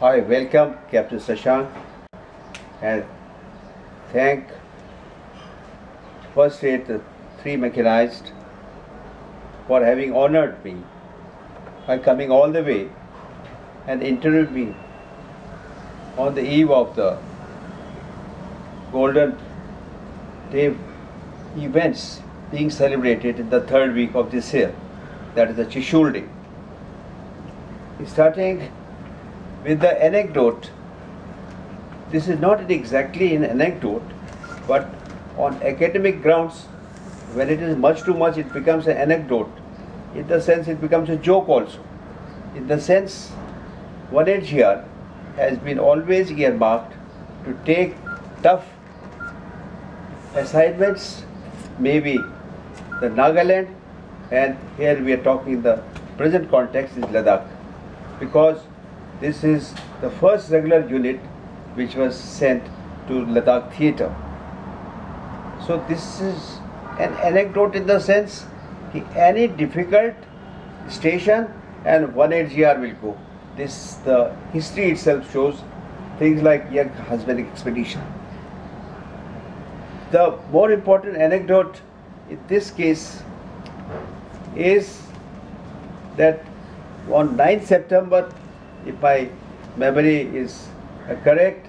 I welcome Captain Shashank and thank First Aid the 3 Mechanized for having honored me by coming all the way and interviewing me on the eve of the Golden Day events being celebrated in the 3rd week of this year, that is the Chushul Day. Starting with the anecdote, this is not exactly an anecdote, but on academic grounds, when it is much too much, it becomes an anecdote. In the sense, it becomes a joke also. In the sense, 1HGR has been always earmarked to take tough assignments, maybe the Nagaland, and here we are talking in the present context is Ladakh, because this is the first regular unit which was sent to Ladakh theatre. So this is an anecdote in the sense that any difficult station and 1HGR will go. The history itself shows things like young husband expedition. The more important anecdote in this case is that on 9th September, if my memory is correct,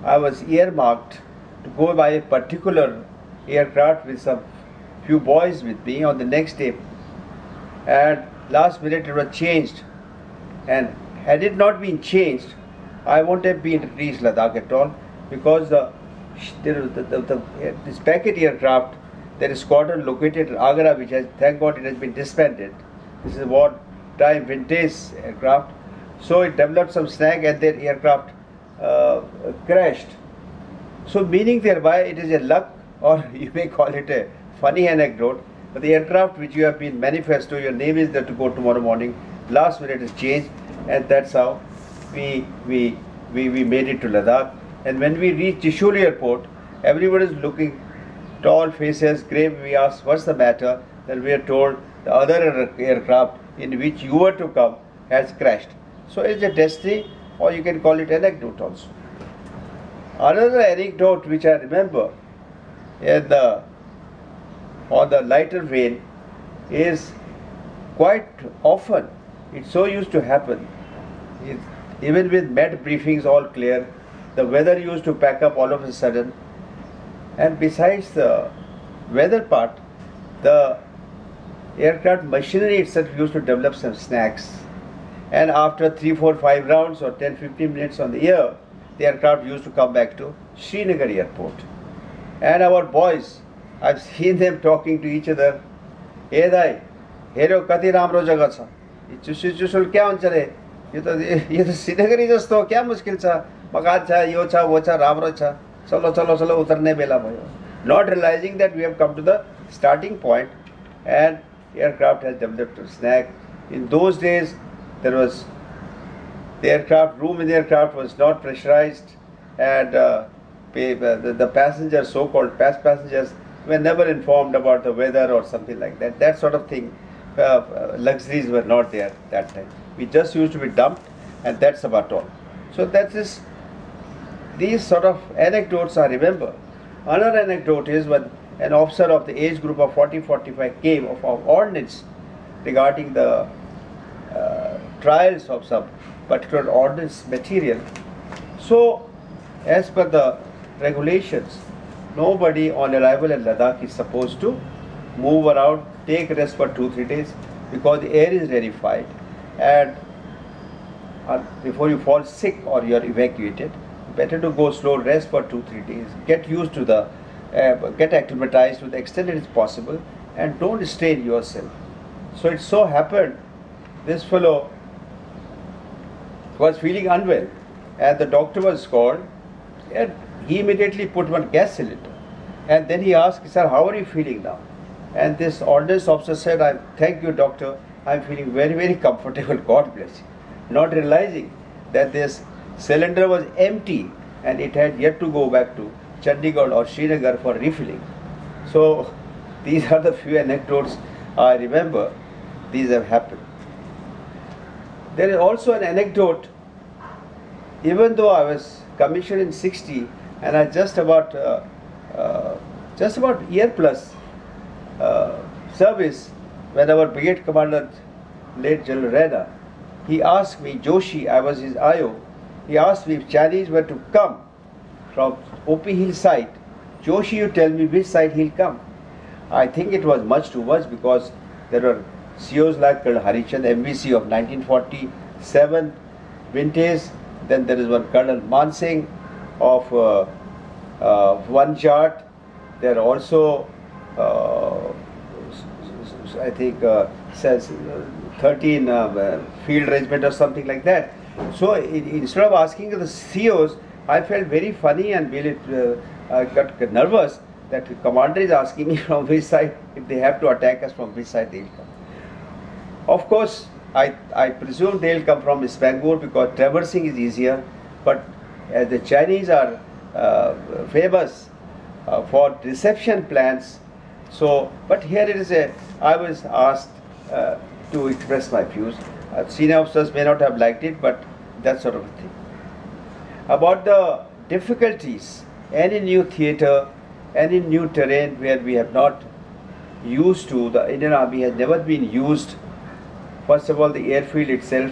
I was earmarked to go by a particular aircraft with some few boys with me on the next day, and last minute it was changed, and had it not been changed, I won't have been reached Ladakh at all, because this packet aircraft, there is squadron located in Agra, which has, thank God, it has been disbanded. This is war time vintage aircraft. So it developed some snag and their aircraft crashed. So meaning thereby it is a luck, or you may call it a funny anecdote, but the aircraft which you have been manifesto, your name is there to go tomorrow morning, last minute is changed, and that's how we made it to Ladakh. And when we reached Chushul airport, everybody is looking, tall faces, grave. We asked, what's the matter? Then we are told the other aircraft in which you were to come has crashed. So it's a destiny, or you can call it anecdote also. Another anecdote which I remember on the lighter vein is quite often, it so used to happen, even with med briefings all clear, the weather used to pack up all of a sudden, and besides the weather part, the aircraft machinery itself used to develop some snags. And after 3, 4, 5 rounds or 10, 15 minutes on the air, the aircraft used to come back to Srinagar airport. And our boys, I've seen them talking to each other. Hey dai, hero kati ramro jaga cha. Chushul kya huncha re? Ye to Srinagar hi jasto kya mushkil cha? Makan cha, yo cha, wo cha, ramro cha. Chalo utarne bela bhayo. Not realizing that we have come to the starting point and aircraft has developed a snag. In those days, there was the room in the aircraft was not pressurized, and the passengers, so-called past passengers, were never informed about the weather or something like that. That sort of thing, luxuries were not there that time. We just used to be dumped, and that's about all. So that is, these sort of anecdotes I remember. Another anecdote is when an officer of the age group of 40-45 came of our ordnance regarding the trials of some particular ordnance material. So, as per the regulations, nobody on arrival in Ladakh is supposed to move around, take rest for 2-3 days, because the air is rarefied, and before you fall sick or you are evacuated, better to go slow, rest for 2-3 days, get used to the, get acclimatized to the extent it is possible, and don't strain yourself. So it so happened, this fellow was feeling unwell, and the doctor was called, and he immediately put one gas cylinder, and then he asked, sir, how are you feeling now? And this ordnance officer said, thank you doctor, I'm feeling very, very comfortable, God bless you. Not realizing that this cylinder was empty and it had yet to go back to Chandigarh or Srinagar for refilling. So these are the few anecdotes I remember. These have happened. There is also an anecdote even though I was commissioned in 60 and I just about year plus service, when our brigade commander, late General Reda, he asked me, Joshi, I was his IO, he asked me if Chinese were to come from OP Hill side, Joshi, you tell me which side he'll come. I think it was much too much, because there were COs like Colonel Harichan, MVC of 1947 vintage, then there is one Colonel Mansingh of one chart. There are also I think says 13 field regiment or something like that. So instead of asking the COs, I felt very funny and really got nervous that the commander is asking me from which side, if they have to attack us, from which side they will come. Of course, I presume they will come from Spangor because traversing is easier, but as the Chinese are famous for reception plans, so, but here it is I was asked to express my views. Senior officers may not have liked it, but that sort of a thing. About the difficulties, any new theatre, any new terrain where we have not used to, the Indian Army has never been used. First of all, the airfield itself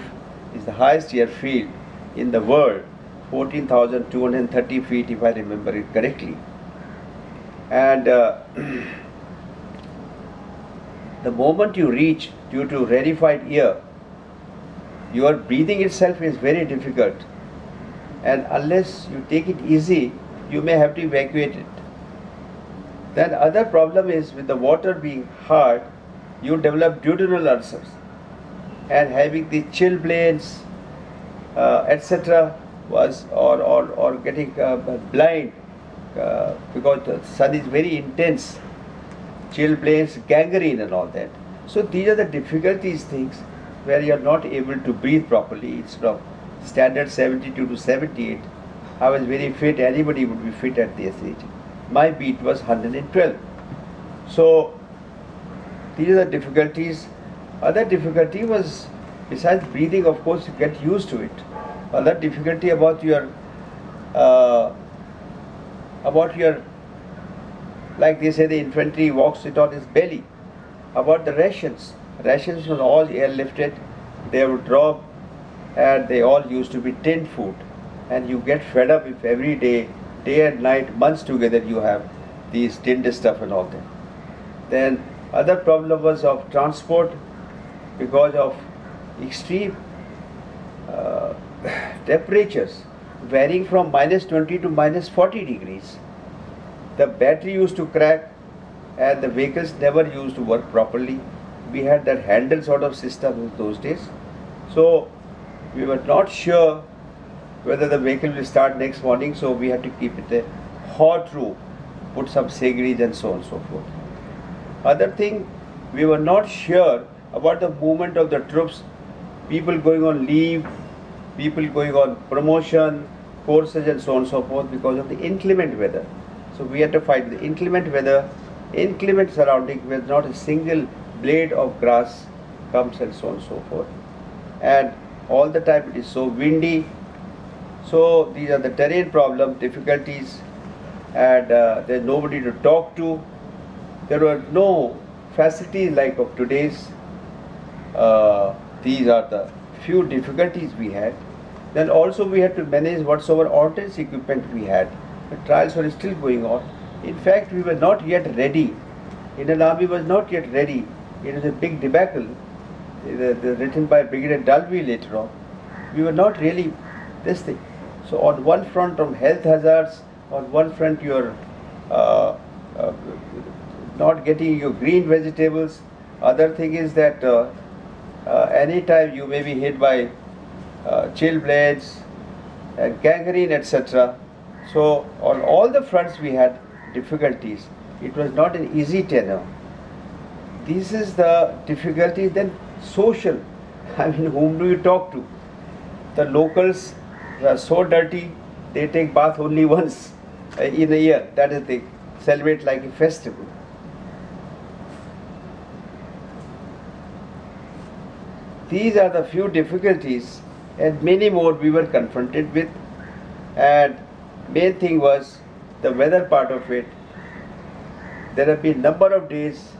is the highest airfield in the world, 14,230 feet if I remember it correctly. And the moment you reach, due to rarefied air, your breathing itself is very difficult, and unless you take it easy, you may have to evacuate it. Then other problem is, with the water being hard, you develop duodenal ulcers, and having the chilblains, etc., was or getting blind because the sun is very intense, chilblains, gangrene and all that. So these are the difficulties, things where you are not able to breathe properly. It's from standard 72 to 78. I was very fit. Anybody would be fit at this age. My beat was 112. So these are the difficulties. Other difficulty was, besides breathing, of course, you get used to it. Other difficulty about your like they say, the infantry walks it on its belly. About the rations. Rations were all airlifted. They were dropped, and they all used to be tinned food. And you get fed up if every day, day and night, months together, you have these tinned stuff and all that. Then other problem was of transport, because of extreme temperatures varying from -20 to -40 degrees. The battery used to crack, and the vehicles never used to work properly. We had that handle sort of system in those days. So we were not sure whether the vehicle will start next morning, so we had to keep it a hot room, put some segrees and so on and so forth. Other thing, we were not sure about the movement of the troops, people going on leave, people going on promotion, courses and so on and so forth, because of the inclement weather. So we had to fight the inclement weather, inclement surrounding, where not a single blade of grass comes and so on and so forth. And all the time it is so windy. So these are the terrain problem, difficulties, and there's nobody to talk to. There were no facilities like of today's. These are the few difficulties we had. Then also we had to manage whatsoever ordnance equipment we had. The trials were still going on. In fact, we were not yet ready. Indian Army was not yet ready. It was a big debacle, written by Brigadier Dalby later on. We were not really this thing. So on one front, on health hazards, on one front you're not getting your green vegetables. Other thing is that anytime you may be hit by chilblains and gangrene, etc. So on all the fronts we had difficulties. It was not an easy tenure. This is the difficulty. Then social. I mean, whom do you talk to? The locals are so dirty, they take bath only once in a year. That is, they celebrate like a festival. These are the few difficulties, and many more we were confronted with. And main thing was the weather part of it. There have been number of days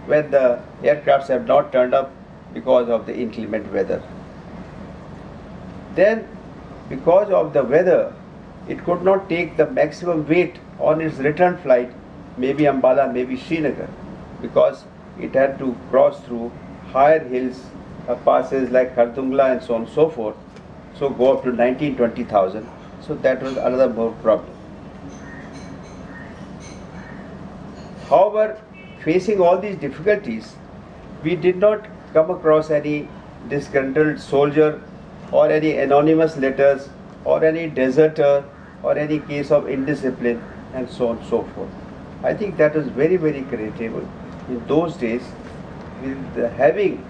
when the aircrafts have not turned up because of the inclement weather. Then, because of the weather, it could not take the maximum weight on its return flight, maybe Ambala, maybe Srinagar, because it had to cross through higher hills, passes like Khardungla and so on and so forth, so go up to 19-20,000. So that was another more problem. However, facing all these difficulties, we did not come across any disgruntled soldier or any anonymous letters or any deserter or any case of indiscipline and so on and so forth. I think that was very, very creditable in those days, with having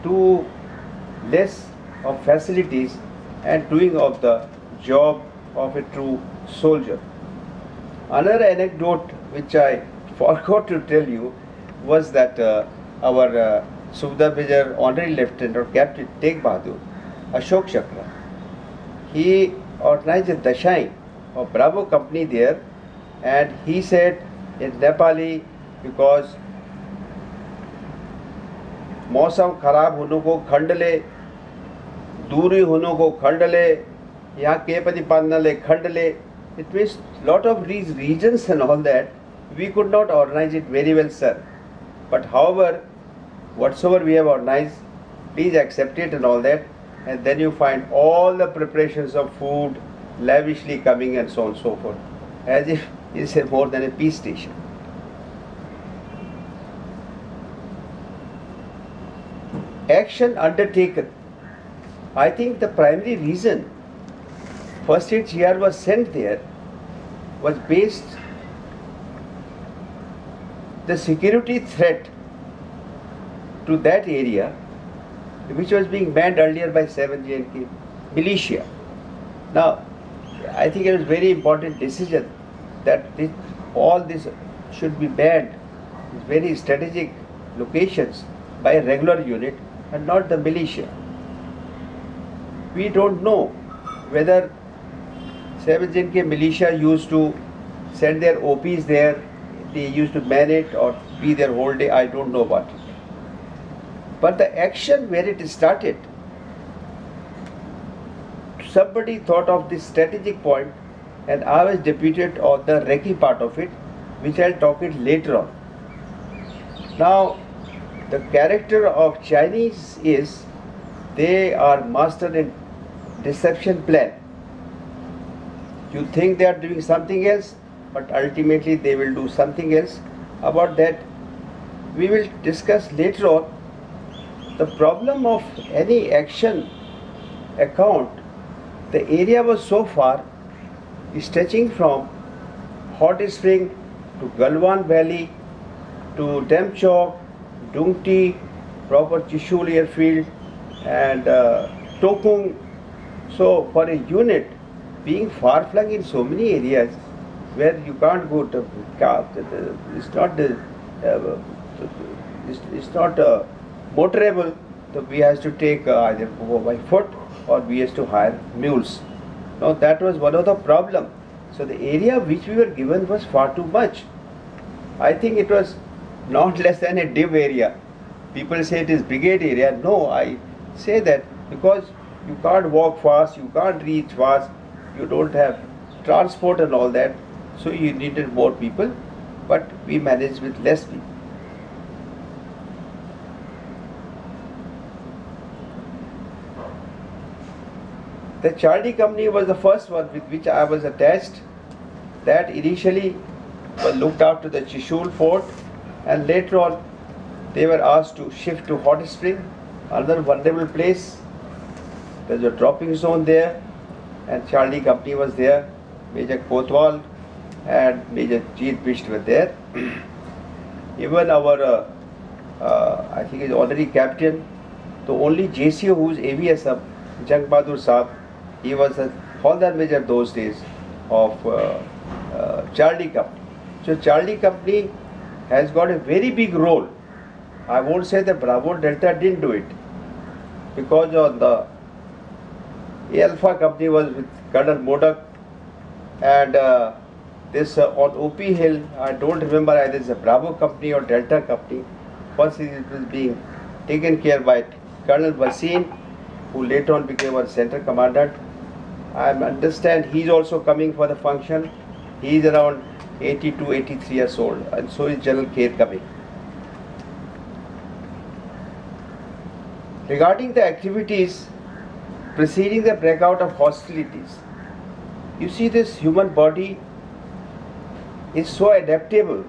too less of facilities and doing of the job of a true soldier. Another anecdote which I forgot to tell you was that our Subedar Major Honorary Lieutenant or Capt Tegh Bahadur, Ashok Chakra, he organized a Dashain of Bravo company there, and he said in Nepali, because मौसम खराब होने को खंडले, दूरी होने को खंडले, यहाँ के पति पांडले खंडले, it means lot of these regions and all that, we could not organize it very well, sir. But however, whatsoever we have organized, please accept it and all that, and then you find all the preparations of food lavishly coming and so on and so forth, as if it's more than a peace station. Action undertaken. I think the primary reason First Aid GR was sent there was based the security threat to that area, which was being banned earlier by 7 JNK militia. Now, I think it was very important decision that all this should be banned, very strategic locations, by a regular unit and not the militia. We don't know whether 7 JNK militia used to send their OPs there, they used to man it or be there whole day, I don't know about it. But the action where it started, somebody thought of this strategic point, and I was deputed on the recce part of it, which I'll talk it later on. Now, the character of Chinese is they are master in deception plan. You think they are doing something else, but ultimately they will do something else. About that, we will discuss later on. The problem of any action account, the area was so far, stretching from Hot Spring to Galwan Valley to Demchok, Dungti, proper Chushul airfield, and Tokung. So for a unit being far flung in so many areas where you can't go to Capt, it's not motorable, so we have to take either go by foot or we have to hire mules. Now that was one of the problem. So the area which we were given was far too much. I think it was not less than a div area. People say it is brigade area. No, I say that because you can't walk fast, you can't reach fast, you don't have transport and all that, so you needed more people, but we managed with less people. The Charlie company was the first one with which I was attached. That initially was looked after the Chushul fort, and later on they were asked to shift to Hot Spring, another vulnerable place. There's a dropping zone there, and Charlie company was there. Major Kotwal and Major Jeet Bisht were there. Even our, I think he's already captain, the only JCO who's AVSM, Jang Bahadur Saab, he was a Haldar Major those days of Charlie company. So Charlie company has got a very big role. I won't say that Bravo Delta didn't do it, because on the Alpha company was with Colonel Modak, and this on OP Hill, I don't remember either it's a Bravo company or Delta company. First it was being taken care by Colonel Wasim, who later on became our center commandant. I understand he's also coming for the function. He's around 82, 83 years old, and so is General Kher coming. Regarding the activities preceding the breakout of hostilities, you see, this human body is so adaptable.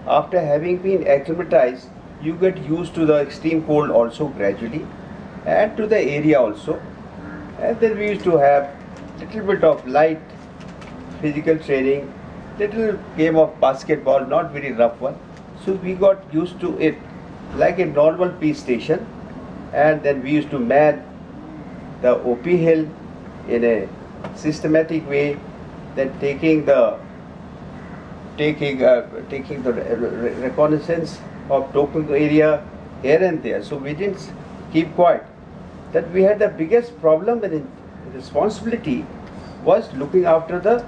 After having been acclimatized, you get used to the extreme cold also gradually, and to the area also. And then we used to have little bit of light physical training, little game of basketball, not very rough one. So we got used to it like a normal peace station. And then we used to man the OP Hill in a systematic way, then taking the reconnaissance of Tokyo area here and there. So we didn't keep quiet. That we had the biggest problem and responsibility was looking after the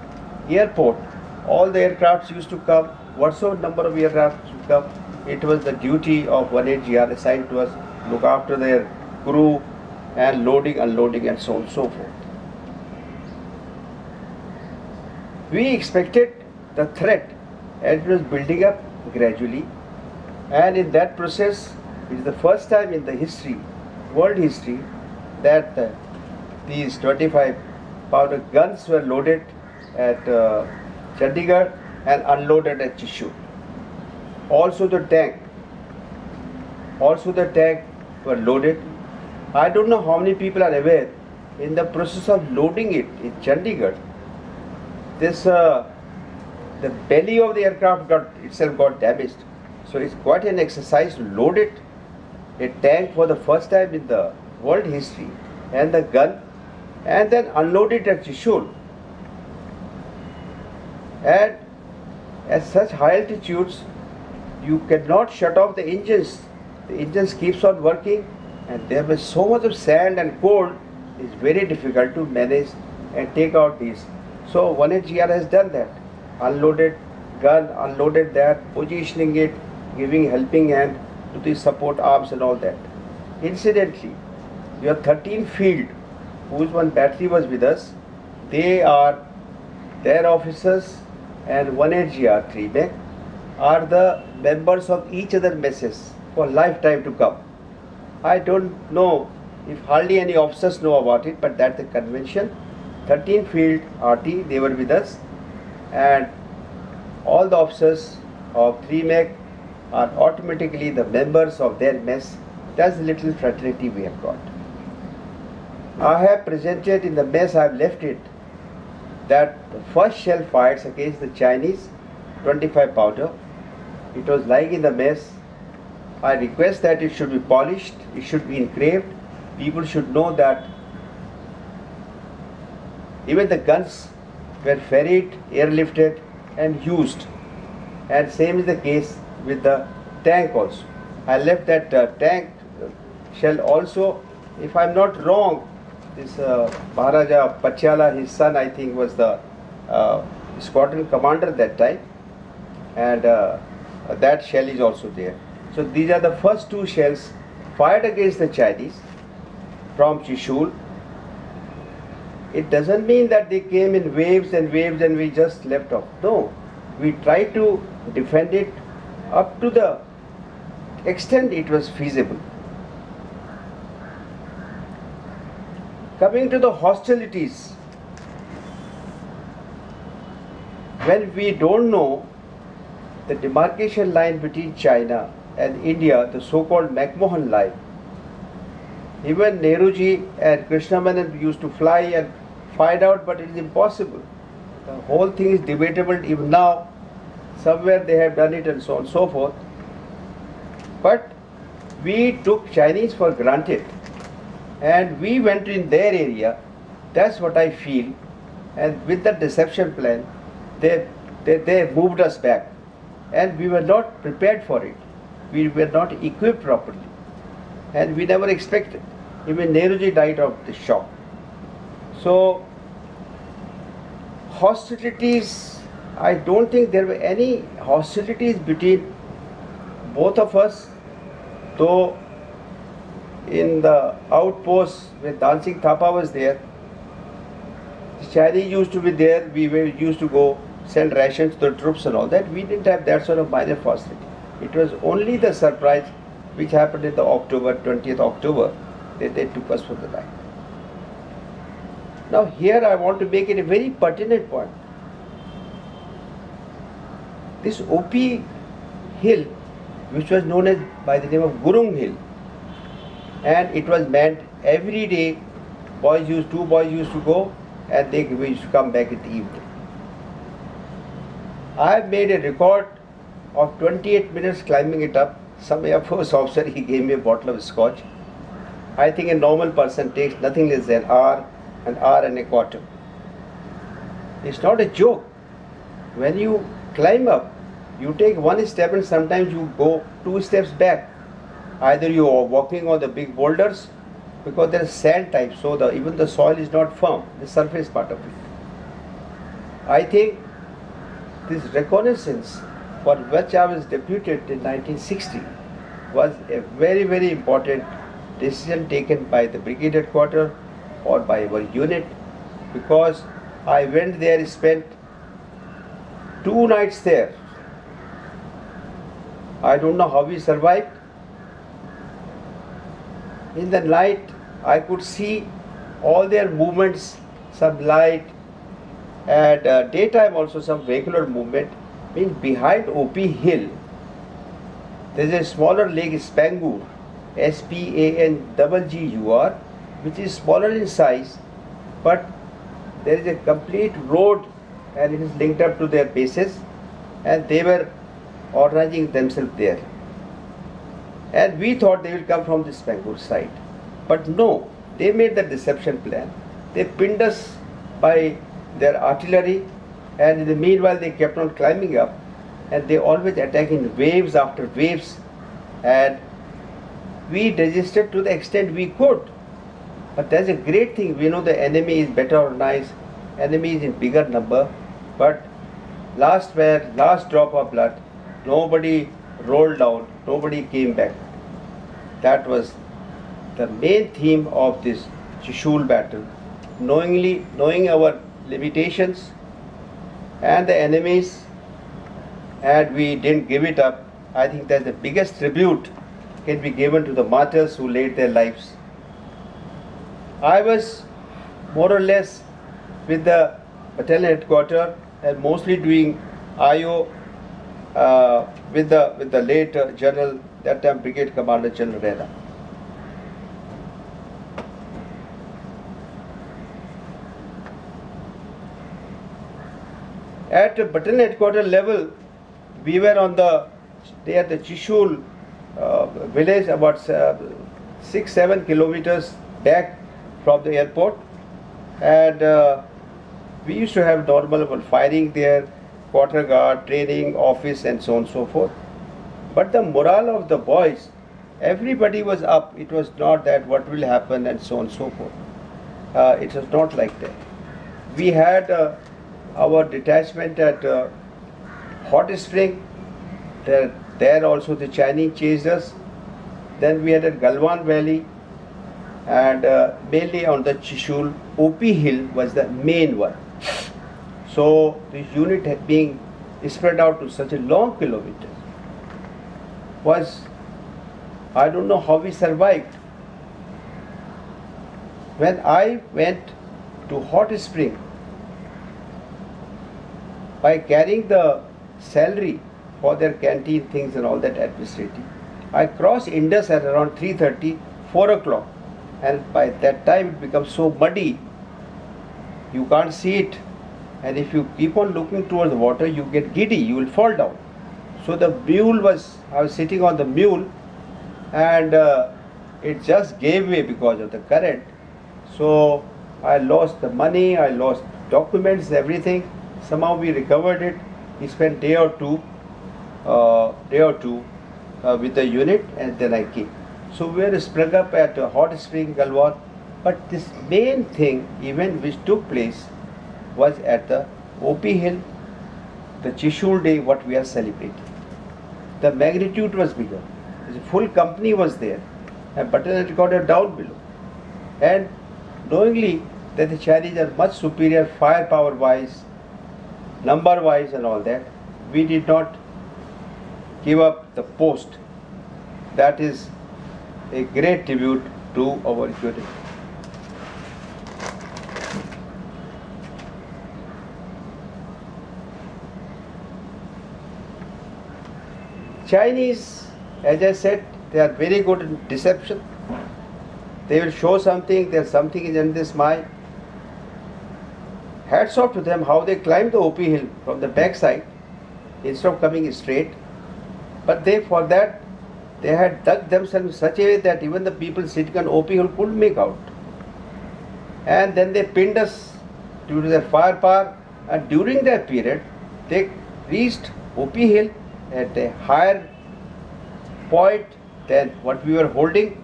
airport. All the aircrafts used to come, whatsoever number of aircraft used to come, it was the duty of 1AGR assigned to us, look after their crew and loading, unloading and so on and so forth. We expected the threat and it was building up gradually, and in that process it is the first time in the history, world history, that these 25 powder guns were loaded at Chandigarh and unloaded at Chushul. Also the tank were loaded. I don't know how many people are aware, in the process of loading it in Chandigarh, this the belly of the aircraft got damaged. So it's quite an exercise to load it, a tank for the first time in the world history, and the gun, and then unload it at Chushul. And at such high altitudes, you cannot shut off the engines. The engines keeps on working, and there was so much of sand and cold, it's very difficult to manage and take out these. So 1AGR has done that. Unloaded gun, unloaded that, positioning it, giving helping hand to the support arms and all that. Incidentally, your 13th field, whose one battery was with us, their officers and 1AGR 3 mech are the members of each other messes for lifetime to come. I don't know if hardly any officers know about it, but that's the convention. 13th field RT, they were with us, and all the officers of 3 mech are automatically the members of their mess. That's the little fraternity we have got. I have presented in the mess, I have left it, that the first shell fired against the Chinese 25 powder. It was lying in the mess. I request that it should be polished, it should be engraved. People should know that even the guns were ferried, airlifted and used. And same is the case with the tank also. I left that tank shell also. If I am not wrong, this Maharaja Pachala, his son, I think was the squadron commander that time, and that shell is also there. So these are the first two shells fired against the Chinese from Chushul. It doesn't mean that they came in waves and we just left off. No, we tried to defend it up to the extent it was feasible. Coming to the hostilities, when we don't know the demarcation line between China and India, the so-called McMahon line, even Nehruji and Krishnamanan used to fly and find out, but it is impossible. The whole thing is debatable even now. Somewhere they have done it and so on and so forth. But we took Chinese for granted and we went in their area. That's what I feel. And with the deception plan, they moved us back. And we were not prepared for it. We were not equipped properly. And we never expected. Even Nehruji died of the shock. So hostilities, I don't think there were any hostilities between both of us, though in the outpost when Dancing Thapa was there, the Chinese used to be there, used to go send rations to the troops and all that. We didn't have that sort of minor hostility. It was only the surprise which happened in the 20th October, that they took us for the night. Now here I want to make it a very pertinent point. This OP hill, which was known as by the name of Gurung Hill, and it was manned every day. Two boys used to go, and they used to come back in the evening. I have made a record of 28 minutes climbing it up. Some Air Force officer, he gave me a bottle of scotch. I think a normal person takes nothing less than an hour and a quarter. It's not a joke. When you climb up, you take one step and sometimes you go 2 steps back. Either you are walking on the big boulders, because there is sand type, so even the soil is not firm, the surface part of it. I think this reconnaissance for which I was deputed in 1960 was a very, very important decision taken by the brigade headquarters or by our unit, because I went there, spent 2 nights there. I don't know how we survived. In the night, I could see all their movements, some light, and daytime also some vehicular movement. Behind OP Hill, there is a smaller lake, Spangur, Spangur, which is smaller in size, but there is a complete road and it is linked up to their bases, and they were organizing themselves there. And we thought they will come from the Spangur side. But no, they made the deception plan. They pinned us by their artillery, and in the meanwhile they kept on climbing up, and they always attack in waves after waves, and we resisted to the extent we could. But that's a great thing. We know the enemy is better organized, enemy is in bigger number, but last drop of blood, nobody rolled down, nobody came back. That was the main theme of this Chushul battle. Knowing our limitations and the enemies, and we didn't give it up. I think that's the biggest tribute can be given to the martyrs who laid their lives. I was more or less with the battalion headquarters and mostly doing IO with the late General, that time Brigade Commander General Reda. At battalion headquarters level, we were on the Chushul village, about 6-7 kilometers back from the airport, and we used to have normal firing there, quarter guard, training, office, and so on and so forth. But the morale of the boys, everybody was up. It was not that what will happen and so on and so forth. It was not like that. We had our detachment at Hot Spring. There also the Chinese chased us. Then we had at Galwan Valley, and mainly on the Chushul. OP Hill was the main one. So the unit had being spread out to such a long kilometer was, I don't know how we survived. When I went to Hot Spring, by carrying the salary for their canteen things and all that administrative, I crossed Indus at around 3:30, 4 o'clock, and by that time it becomes so muddy, you can't see it, and if you keep on looking towards the water, you get giddy, you will fall down. So the mule I was sitting on the mule, and it just gave way because of the current. So I lost the money, I lost documents, everything. Somehow we recovered it. We spent day or two with the unit, and then I came. So we were sprung up at Hot Spring, Galwan. But this main thing, event which took place, was at the OP Hill, the Chushul day, what we are celebrating. The magnitude was bigger. The full company was there, and battalion recorded down below. And knowingly that the Chinese are much superior firepower wise, number wise, and all that, we did not give up the post. That is a great tribute to our unit. Chinese, as I said, they are very good in deception. They will show something, there's something is in this mind. Hats off to them how they climbed the OP hill from the back side instead of coming straight. But they, for that, they had dug themselves in such a way that even the people sitting on OP hill couldn't make out. And then they pinned us due to their firepower, and during that period, they reached OP hill at a higher point than what we were holding,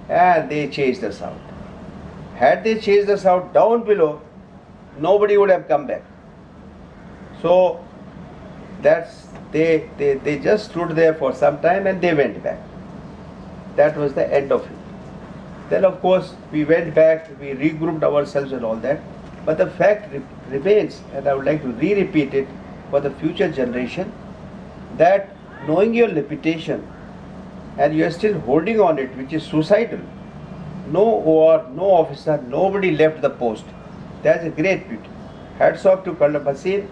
and they chased us out. Had they chased us out down below, nobody would have come back. So that's they just stood there for some time and they went back. That was the end of it. Then of course we went back, we regrouped ourselves and all that. But the fact remains, and I would like to repeat it for the future generation, that knowing your reputation and you are still holding on it, which is suicidal. No OR, no officer, nobody left the post. That's a great beauty. Hats off to Colonel Bhasin,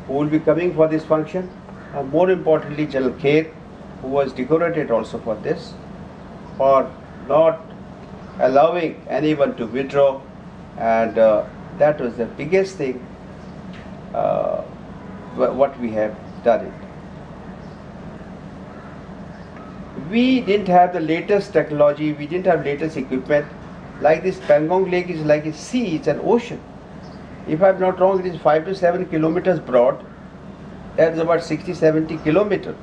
who will be coming for this function, and more importantly General Capt, who was decorated also for this, for not allowing anyone to withdraw, and that was the biggest thing what we have done it. We didn't have the latest technology, we didn't have latest equipment. Like this Pangong Lake is like a sea, it's an ocean. If I'm not wrong, it is 5 to 7 kilometers broad. That's about 60-70 kilometers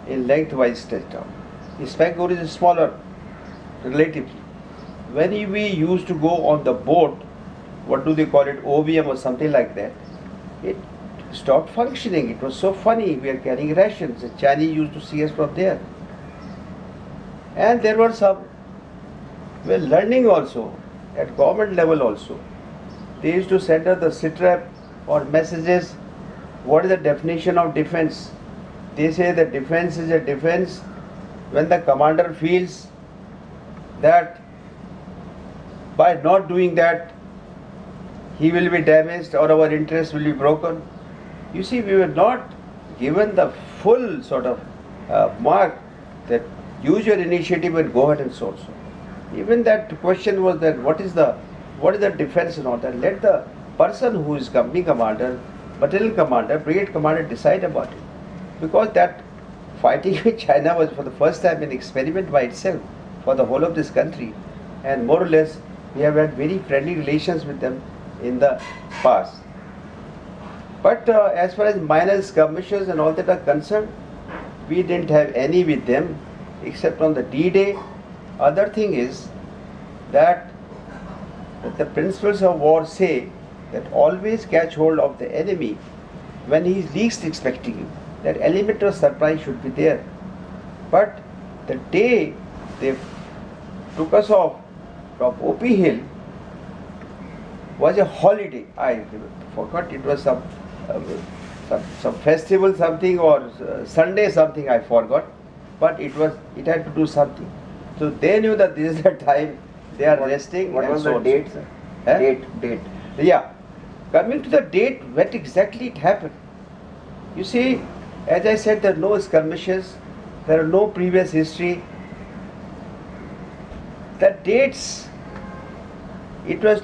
in lengthwise stretched out. This Pangong is smaller, relatively. When we used to go on the boat, what do they call it, OVM or something like that, it stopped functioning. It was so funny. We are carrying rations. The Chinese used to see us from there. And there were some learning also, at government level also. They used to send us the sitrep or messages. What is the definition of defense? They say that defense is a defense when the commander feels that by not doing that he will be damaged or our interest will be broken. You see, we were not given the full sort of mark that use your initiative and go ahead and so. Even that question was that what is the defense and all that. Let the person who is company commander, battalion commander, brigade commander decide about it. Because that fighting with China was for the first time an experiment by itself for the whole of this country. And more or less we have had very friendly relations with them in the past. But as far as minor skirmishes and all that are concerned, we didn't have any with them except on the D-Day. Other thing is that the principles of war say that always catch hold of the enemy when he is least expecting you. That element of surprise should be there. But the day they took us off from OP Hill was a holiday. I forgot, it was some festival something or Sunday something, I forgot. But it had to do something. So they knew that this is the time they are resting. What was the date, sir? Date. Yeah. Coming to the date, when exactly it happened. You see, as I said, there are no skirmishes, there are no previous history. The dates, it was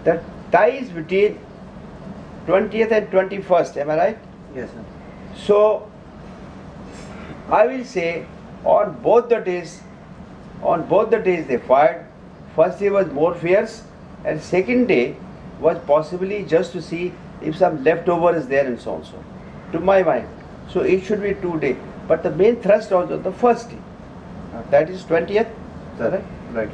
the ties between 20th and 21st, am I right? Yes, sir. So, I will say on both the days they fired. First day was more fierce, and second day was possibly just to see if some leftover is there and so on, so to my mind. So it should be 2 days. But the main thrust was on the first day. That is 20th. Right.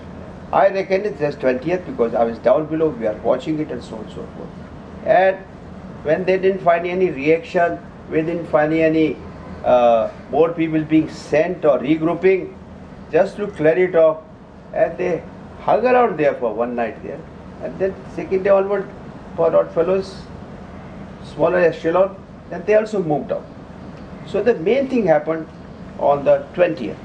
I reckon it's just 20th because I was down below, we are watching it and so on and so forth. And when they didn't find any reaction, we didn't find any more people being sent or regrouping, just to clear it off, and they hung around there for one night there. And then second day onward, for odd fellows, smaller echelon, then they also moved out. So the main thing happened on the 20th,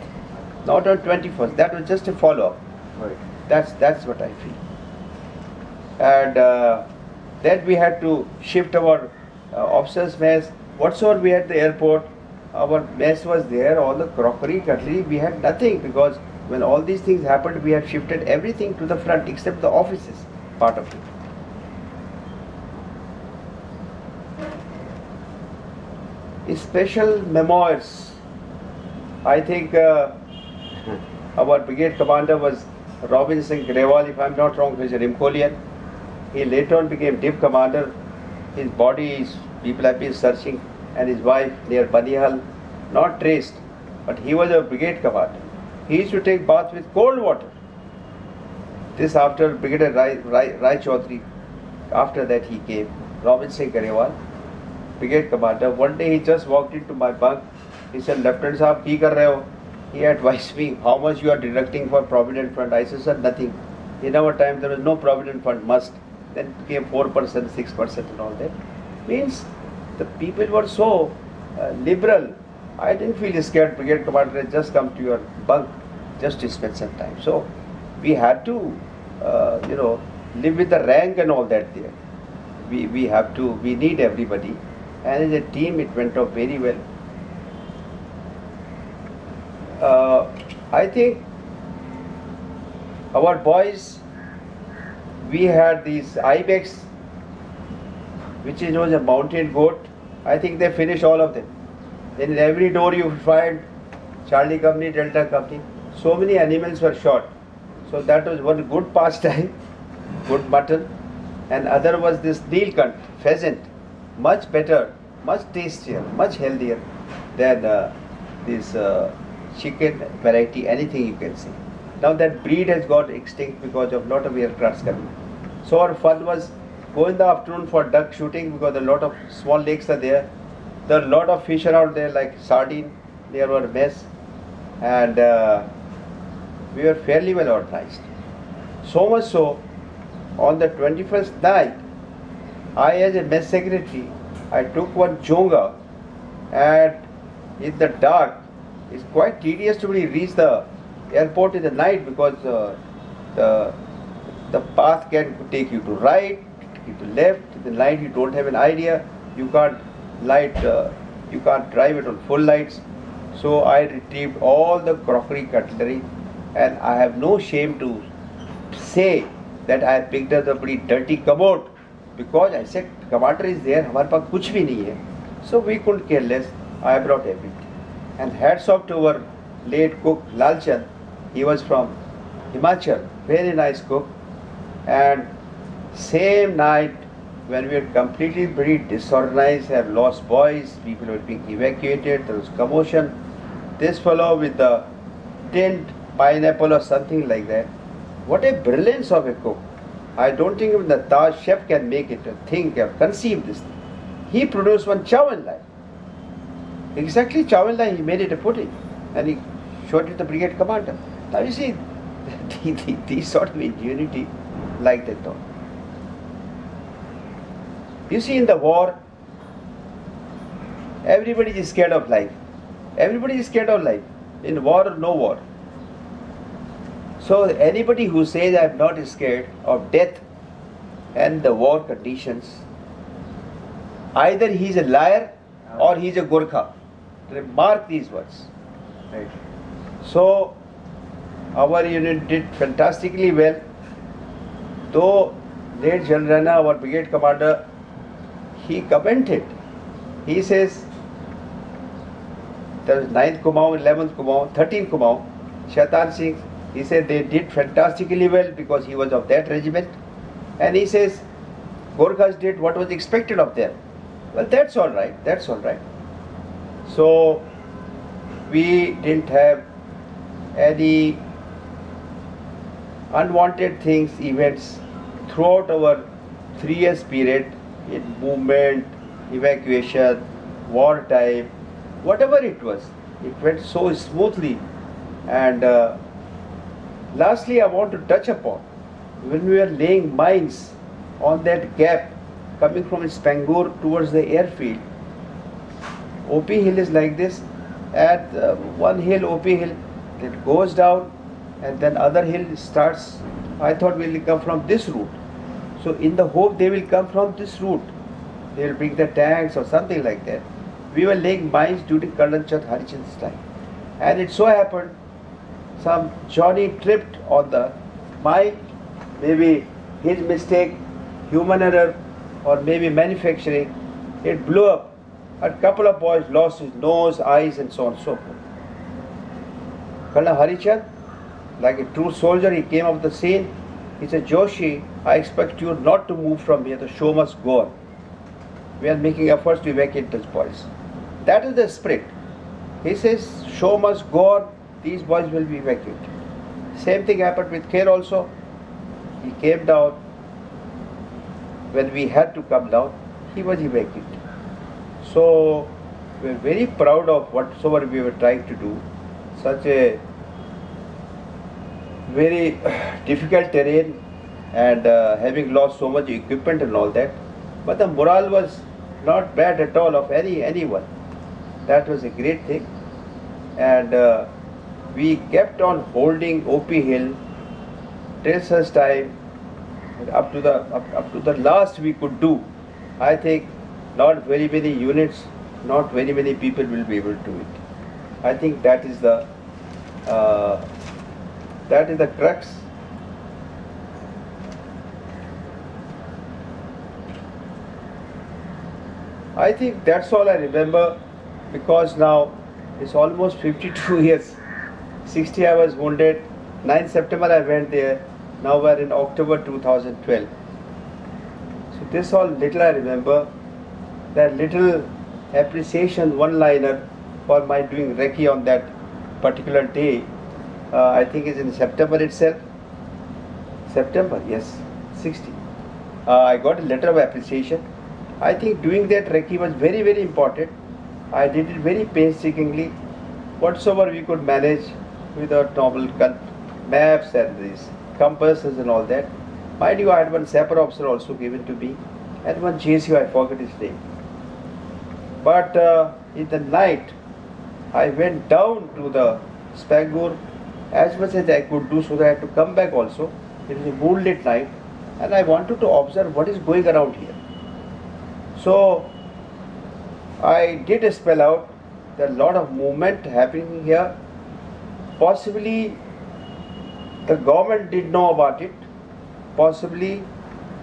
not on 21st. That was just a follow-up. Right. That's what I feel. And then we had to shift our officers' mess. Whatsoever we had at the airport, our mess was there. All the crockery, cutlery, we had nothing, because when all these things happened, we had shifted everything to the front except the offices part of it. Special memoirs. I think our brigade commander was Robin Singh Grewal, if I am not wrong. He was a Rimkolian. He later on became Div commander. His body is, people have been searching, and his wife near Banihal, not traced, but he was a brigade commander. He used to take bath with cold water. This after Brigadier Rai Chaudhary. After that he came, Robin Singh Grewal, brigade commander. One day he just walked into my bunk. He said, "Lieutenant Sahab, ki kar rahe ho?" He advised me, "How much you are deducting for Provident Fund?" I said, "Sir, nothing. In our time there was no Provident Fund, must." Then came 4%, 6% and all that. Means the people were so liberal. I didn't feel scared. Brigade commander had just come to your bunk just to spend some time. So we had to, live with the rank and all that there. We need everybody. And as a team, it went off very well. I think our boys, we had these ibex, which was a mountain goat. I think they finished all of them. Then in every door you find Charlie Company, Delta Company. So many animals were shot. So that was one good pastime, good mutton. And other was this Neelkant, pheasant, much better, much tastier, much healthier than this chicken variety, anything you can say. Now that breed has got extinct because of lot of aircrafts coming. So our fun was go in the afternoon for duck shooting, because a lot of small lakes are there. There are a lot of fish around there like sardine, near our mess, and we were fairly well organized. So much so, on the 21st night, I as a mess secretary, I took one chonga, and in the dark, it's quite tedious to really reach the airport in the night, because the path can take you to right, take you to left. In the night you don't have an idea. You can't you can't drive it on full lights. So I retrieved all the crockery, cutlery, and I have no shame to say that I picked up the pretty dirty commode, because I said, commander is there, हमारे पास कुछ भी नहीं है. So we couldn't care less. I brought everything. And hats off to our late cook Lalchand. He was from Himachal, very nice cook. And same night, when we were completely very disorganized, have lost boys, people were being evacuated, there was commotion. This fellow with the tinned pineapple or something like that. What a brilliance of a cook. I don't think even the Taj chef can make it, think, conceive this thing. He produced one chow lai. Exactly chow lai, he made it a pudding. And he showed it to the brigade commander. Now you see, these sort of ingenuity like that though. You see, in the war, everybody is scared of life. Everybody is scared of life, in war or no war. So anybody who says I am not scared of death and the war conditions, either he is a liar or he is a Gurkha. Mark these words. Right. So our unit did fantastically well. Though late General Rana, our brigade commander, he commented. He says, there was 9th Kumaon, 11th Kumaon, 13th Kumaon, Shaitan Singh, he said they did fantastically well because he was of that regiment. And he says, Gorkhas did what was expected of them. Well, that's all right, that's all right. So, we didn't have any unwanted things, events throughout our 3 years period in movement, evacuation, wartime, whatever it was. It went so smoothly. And lastly, I want to touch upon when we were laying mines on that gap coming from Spangur towards the airfield. OP hill is like this. At one hill, OP hill, it goes down, and then other hill starts. I thought will come from this route. So in the hope they will come from this route, they will bring the tanks or something like that. We were laying mines during Colonel Chand Harichand's time, and it so happened some Johnny tripped on the mine, maybe his mistake, human error, or maybe manufacturing. It blew up. A couple of boys lost his nose, eyes, and so on and so forth. Colonel Harichand, like a true soldier, he came up the scene. He said, Joshi, I expect you not to move from here. The show must go on. We are making efforts to evacuate those boys. That is the spirit. He says, show must go on. These boys will be evacuated. Same thing happened with Kher also. He came down. When we had to come down, he was evacuated. So we are very proud of whatsoever we were trying to do. Such a very difficult terrain, and having lost so much equipment and all that. But the morale was not bad at all of anyone. That was a great thing. And we kept on holding OP Hill till such time, up to the last we could do. I think not very many units, not very many people will be able to do it. I think that is the crux. I think that's all I remember, because now it's almost 52 years. 60 I was wounded. 9th September I went there. Now we're in October 2012. So this all little I remember. That little appreciation one-liner for my doing recce on that particular day, I think is in September itself. September, yes, 60. I got a letter of appreciation. I think doing that recce was very, very important. I did it very painstakingly, whatsoever we could manage with our normal maps and these compasses and all that. Mind you, I had one sapper officer also given to me, and one JCO, I forget his name. But in the night, I went down to the Spangur as much as I could do, so that I had to come back also. It was a moonlit night, and I wanted to observe what is going around here. So I did spell out there are a lot of movement happening here. Possibly the government did know about it. Possibly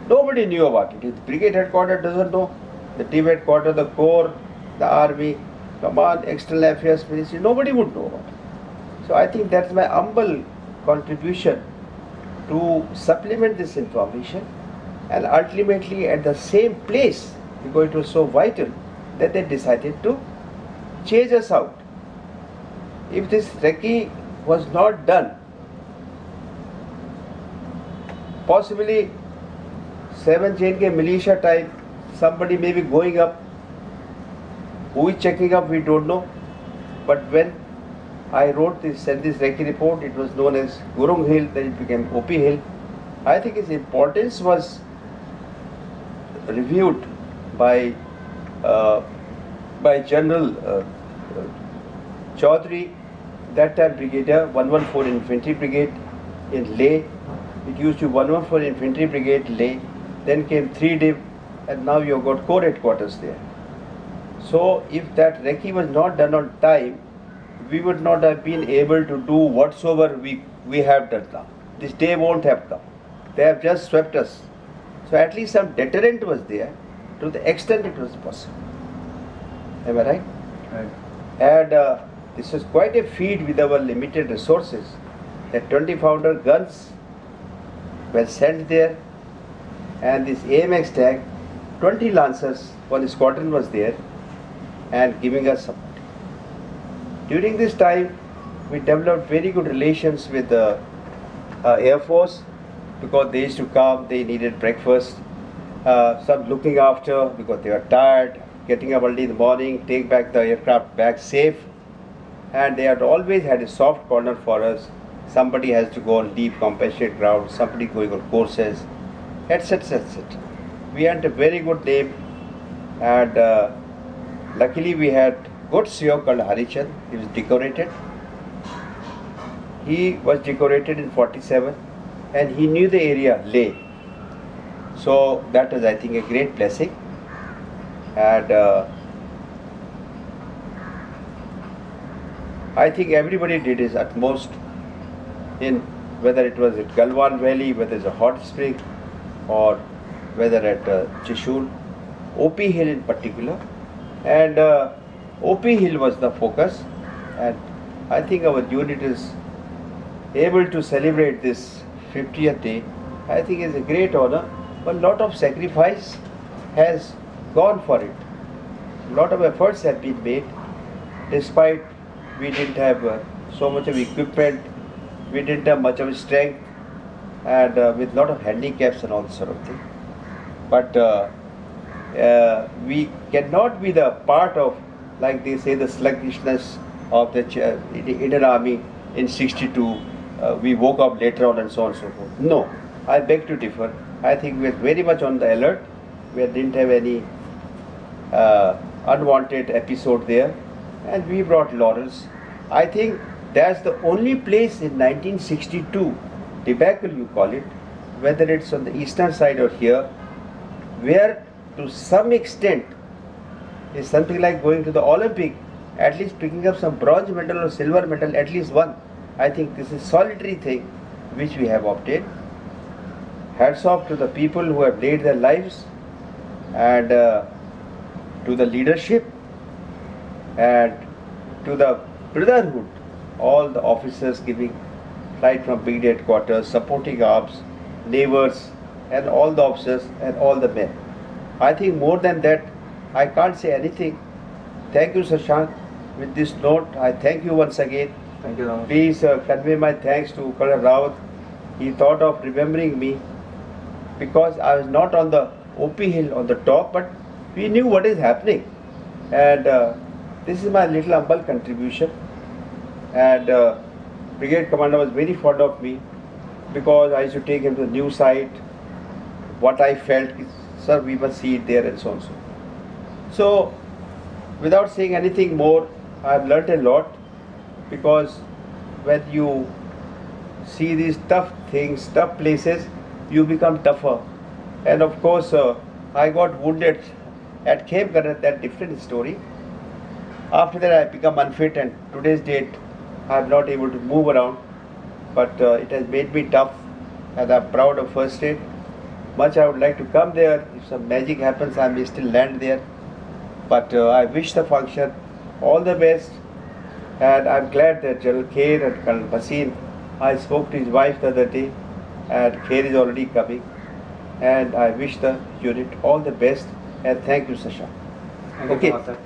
nobody knew about it. The brigade headquarters doesn't know. The team headquarters, the corps, the army, command, external affairs ministry, nobody would know about it. So I think that's my humble contribution to supplement this information, and ultimately at the same place, because it was so vital that they decided to chase us out. If this recce was not done, possibly 7 JNK militia type, somebody may be going up. Who is checking up, we don't know. But when I wrote this, sent this recce report, it was known as Gurung Hill, then it became OP Hill. I think its importance was reviewed by General Chaudhary, that time Brigadier, 114 Infantry Brigade in Leh. It used to be 114 Infantry Brigade, Leh. Then came 3 Div, and now you have got Corps headquarters there. So if that recce was not done on time, we would not have been able to do whatsoever we have done now. This day won't have come. They have just swept us. So at least some deterrent was there to the extent it was possible. Am I right? Right. And this was quite a feat with our limited resources. The 20-pounder guns were sent there, and this AMX tank, 20 Lancers, one squadron was there and giving us support. During this time, we developed very good relations with the Air Force, because they used to come, they needed breakfast. Some looking after because they were tired, getting up early in the morning, take back the aircraft back safe. And they had always had a soft corner for us. Somebody has to go on deep compassionate ground, somebody going on courses, etc. etc. We had a very good name, and luckily we had good CEO called Harichan. He was decorated. He was decorated in 47 and he knew the area, Leh. So that was, I think, a great blessing. And I think everybody did his utmost in whether it was at Galwan Valley, whether it's a hot spring, or whether at Chushul, OP Hill in particular. And OP Hill was the focus, and I think our unit is able to celebrate this 50th day. I think it's a great honor, but a lot of sacrifice has gone for it. A lot of efforts have been made, despite we didn't have so much of equipment, we didn't have much of strength, and with a lot of handicaps and all sort of thing. But we cannot be the part of, like they say, the sluggishness of the Indian Army in 62. We woke up later on and so on and so forth. No, I beg to differ. I think we are very much on the alert. We didn't have any unwanted episode there, and we brought laurels. I think that's the only place in 1962, debacle you call it, whether it's on the eastern side or here, where to some extent is something like going to the Olympic, at least picking up some bronze medal or silver medal, at least one. I think this is a solitary thing which we have obtained. Hats off to the people who have laid their lives, and to the leadership, and to the brotherhood, all the officers giving right from brigade headquarters, supporting arms, neighbors, and all the officers and all the men. I think more than that, I can't say anything. Thank you, Shashank. With this note, I thank you once again. Thank you, Ram. Please convey my thanks to Colonel Rawat. He thought of remembering me because I was not on the OP hill on the top, but we knew what is happening. And this is my little humble contribution. And Brigade Commander was very fond of me because I used to take him to the new site. What I felt is, sir, we must see it there, and so on. So, without saying anything more, I have learnt a lot, because when you see these tough things, tough places, you become tougher. And of course, I got wounded at Capt, that different story. After that, I become unfit, and today's date, I am not able to move around. But it has made me tough, and I am proud of first aid. Much I would like to come there. If some magic happens, I may still land there. But I wish the function all the best, and I'm glad that General Kher and Colonel Bhasin, I spoke to his wife the other day, and Kher is already coming, and I wish the unit all the best, and thank you, Shashank. Thank you so much, sir.